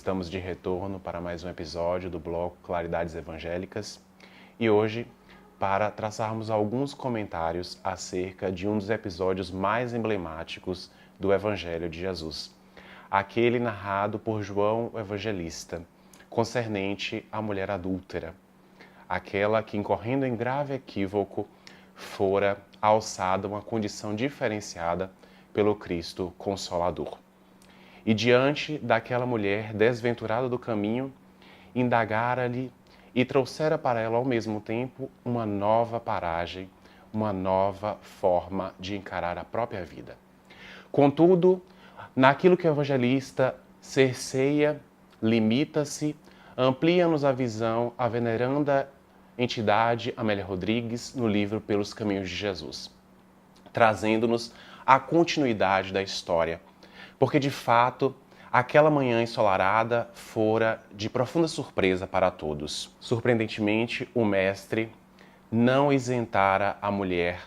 Estamos de retorno para mais um episódio do bloco Claridades Evangélicas e hoje para traçarmos alguns comentários acerca de um dos episódios mais emblemáticos do Evangelho de Jesus, aquele narrado por João o Evangelista, concernente à mulher adúltera, aquela que, incorrendo em grave equívoco, fora alçada uma condição diferenciada pelo Cristo Consolador. E diante daquela mulher desventurada do caminho, indagara-lhe e trouxera para ela ao mesmo tempo uma nova paragem, uma nova forma de encarar a própria vida. Contudo, naquilo que o evangelista cerceia, limita-se, amplia-nos a visão a veneranda entidade Amélia Rodrigues no livro Pelos Caminhos de Jesus, trazendo-nos a continuidade da história, porque de fato aquela manhã ensolarada fora de profunda surpresa para todos. Surpreendentemente, o mestre não isentara a mulher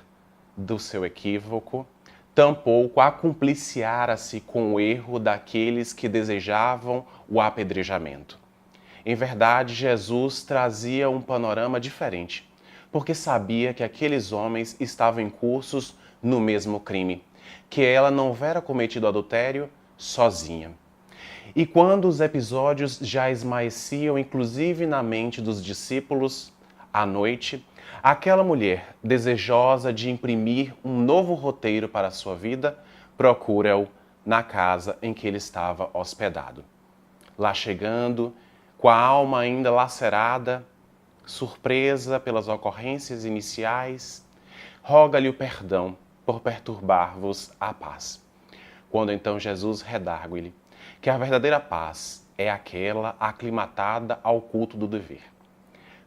do seu equívoco, tampouco acumpliciara-se com o erro daqueles que desejavam o apedrejamento. Em verdade, Jesus trazia um panorama diferente, porque sabia que aqueles homens estavam incursos no mesmo crime, que ela não houvera cometido adultério sozinha. E quando os episódios já esmaeciam, inclusive na mente dos discípulos, à noite, aquela mulher, desejosa de imprimir um novo roteiro para a sua vida, procura-o na casa em que ele estava hospedado. Lá chegando, com a alma ainda lacerada, surpresa pelas ocorrências iniciais, roga-lhe o perdão por perturbar-vos a paz. Quando então Jesus redargue-lhe que a verdadeira paz é aquela aclimatada ao culto do dever.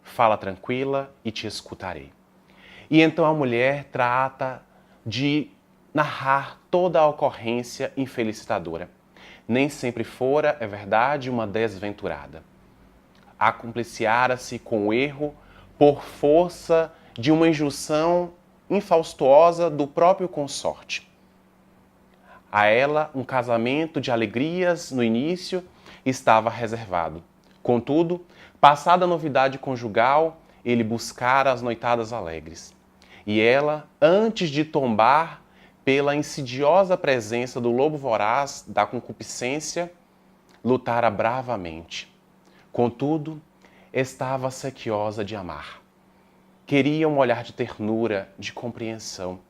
Fala tranquila e te escutarei. E então a mulher trata de narrar toda a ocorrência infelicitadora. Nem sempre fora, é verdade, uma desventurada. Acumpliciara-se com o erro por força de uma injunção infaustuosa do próprio consorte. A ela, um casamento de alegrias no início estava reservado. Contudo, passada a novidade conjugal, ele buscara as noitadas alegres. E ela, antes de tombar pela insidiosa presença do lobo voraz da concupiscência, lutara bravamente. Contudo, estava sequiosa de amar. Queria um olhar de ternura, de compreensão.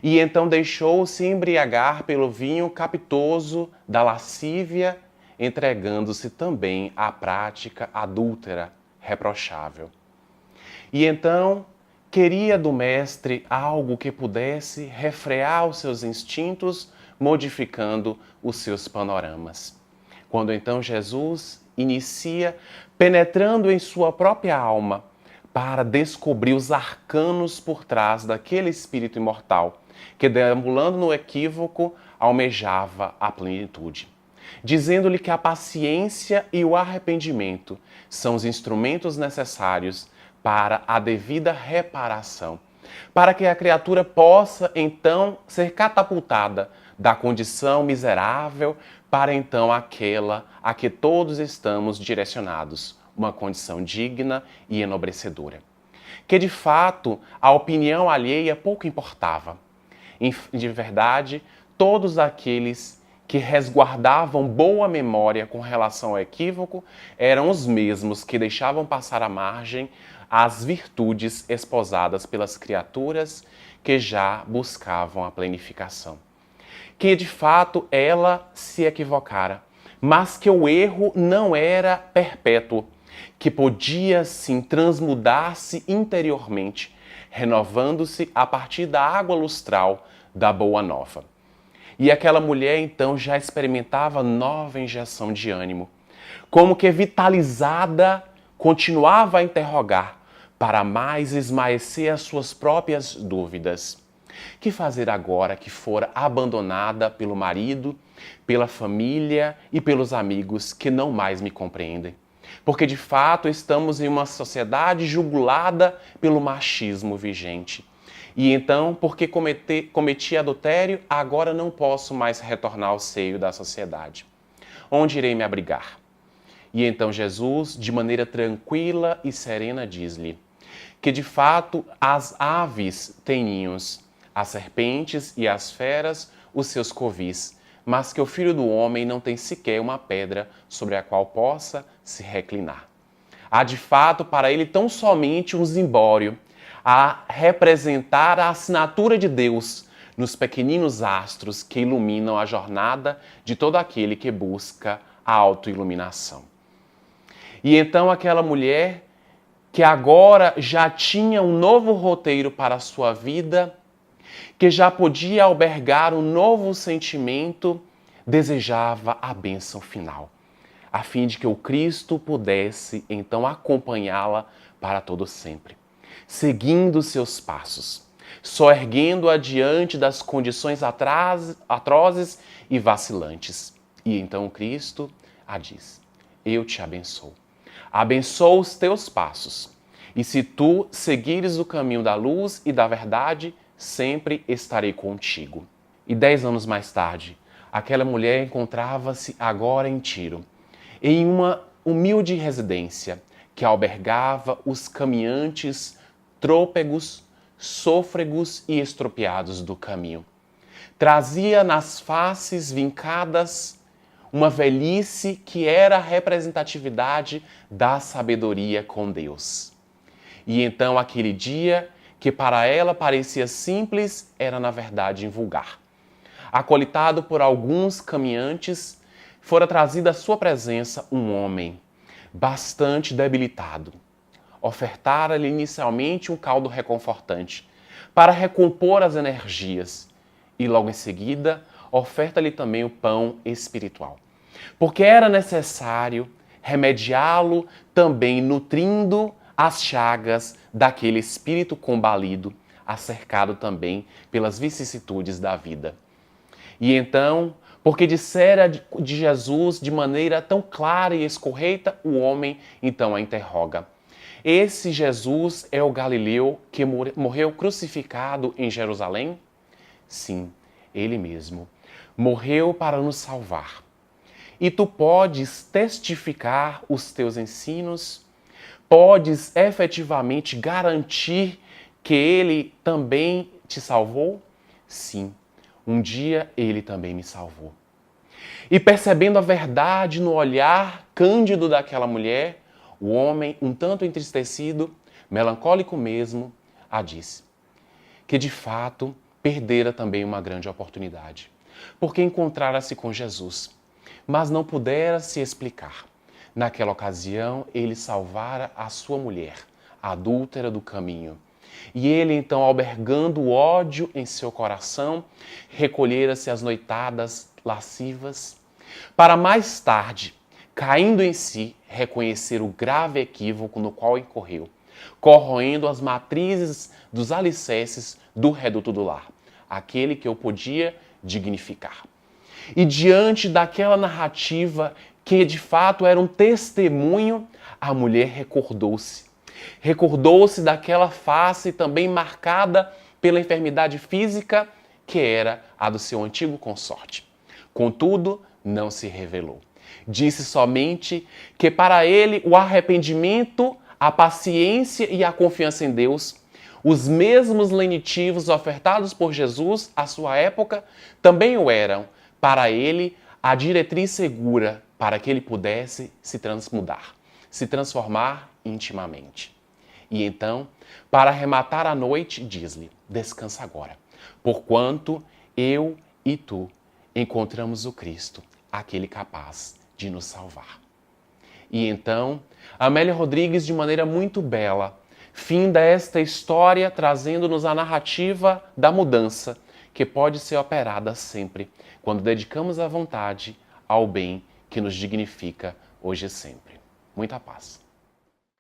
E então deixou-se embriagar pelo vinho capitoso da lascívia, entregando-se também à prática adúltera, reprochável. E então queria do mestre algo que pudesse refrear os seus instintos, modificando os seus panoramas. Quando então Jesus inicia penetrando em sua própria alma para descobrir os arcanos por trás daquele espírito imortal que, deambulando no equívoco, almejava a plenitude, dizendo-lhe que a paciência e o arrependimento são os instrumentos necessários para a devida reparação, para que a criatura possa então ser catapultada da condição miserável para então aquela a que todos estamos direcionados, uma condição digna e enobrecedora. Que de fato a opinião alheia pouco importava. De verdade, todos aqueles que resguardavam boa memória com relação ao equívoco eram os mesmos que deixavam passar à margem as virtudes esposadas pelas criaturas que já buscavam a plenificação. Que de fato ela se equivocara, mas que o erro não era perpétuo, que podia sim transmudar-se interiormente, renovando-se a partir da água lustral da Boa Nova. E aquela mulher então já experimentava nova injeção de ânimo, como que vitalizada continuava a interrogar para mais esmaecer as suas próprias dúvidas. Que fazer agora que fora abandonada pelo marido, pela família e pelos amigos que não mais me compreendem? Porque de fato estamos em uma sociedade jugulada pelo machismo vigente. E então, porque cometi adultério, agora não posso mais retornar ao seio da sociedade. Onde irei me abrigar? E então Jesus, de maneira tranquila e serena, diz-lhe que de fato as aves têm ninhos, as serpentes e as feras os seus covis, mas que o Filho do Homem não tem sequer uma pedra sobre a qual possa se reclinar. Há de fato para ele tão somente um zimbório, a representar a assinatura de Deus nos pequeninos astros que iluminam a jornada de todo aquele que busca a autoiluminação. E então aquela mulher que agora já tinha um novo roteiro para a sua vida, que já podia albergar um novo sentimento, desejava a bênção final, a fim de que o Cristo pudesse então acompanhá-la para todo sempre, seguindo seus passos, soerguendo-a diante das condições atrozes e vacilantes. E então o Cristo a diz: eu te abençoo. Abençoo os teus passos, e se tu seguires o caminho da luz e da verdade, sempre estarei contigo. E 10 anos mais tarde, aquela mulher encontrava-se agora em Tiro, em uma humilde residência que albergava os caminhantes trôpegos, sôfregos e estropiados do caminho. Trazia nas faces vincadas uma velhice que era a representatividade da sabedoria com Deus. E então aquele dia, que para ela parecia simples, era na verdade vulgar. Acolitado por alguns caminhantes, fora trazido à sua presença um homem, bastante debilitado. Ofertara-lhe inicialmente um caldo reconfortante, para recompor as energias, e logo em seguida oferta-lhe também o pão espiritual, porque era necessário remediá-lo também nutrindo as chagas daquele espírito combalido, acercado também pelas vicissitudes da vida. E então, porque dissera de Jesus de maneira tão clara e escorreita, o homem então a interroga: esse Jesus é o Galileu que morreu crucificado em Jerusalém? Sim, ele mesmo. Morreu para nos salvar. E tu podes testificar os teus ensinos? Podes efetivamente garantir que ele também te salvou? Sim, um dia ele também me salvou. E percebendo a verdade no olhar cândido daquela mulher, o homem, um tanto entristecido, melancólico mesmo, a disse que de fato perdera também uma grande oportunidade, porque encontrara-se com Jesus, mas não pudera se explicar. Naquela ocasião, ele salvara a sua mulher, a adúltera do caminho. E ele, então, albergando o ódio em seu coração, recolhera-se às noitadas lascivas, para mais tarde, caindo em si, reconhecer o grave equívoco no qual incorreu, corroendo as matrizes dos alicerces do reduto do lar, aquele que eu podia dignificar. E diante daquela narrativa, que de fato era um testemunho, a mulher recordou-se. Recordou-se daquela face também marcada pela enfermidade física, que era a do seu antigo consorte. Contudo, não se revelou. Disse somente que para ele o arrependimento, a paciência e a confiança em Deus, os mesmos lenitivos ofertados por Jesus à sua época, também o eram para ele a diretriz segura para que ele pudesse se transmudar, se transformar intimamente. E então, para arrematar a noite, diz-lhe: descansa agora, porquanto eu e tu encontramos o Cristo, aquele capaz de nos salvar. E então, Amélia Rodrigues, de maneira muito bela, finda esta história trazendo-nos a narrativa da mudança, que pode ser operada sempre, quando dedicamos a vontade ao bem que nos dignifica hoje e sempre. Muita paz.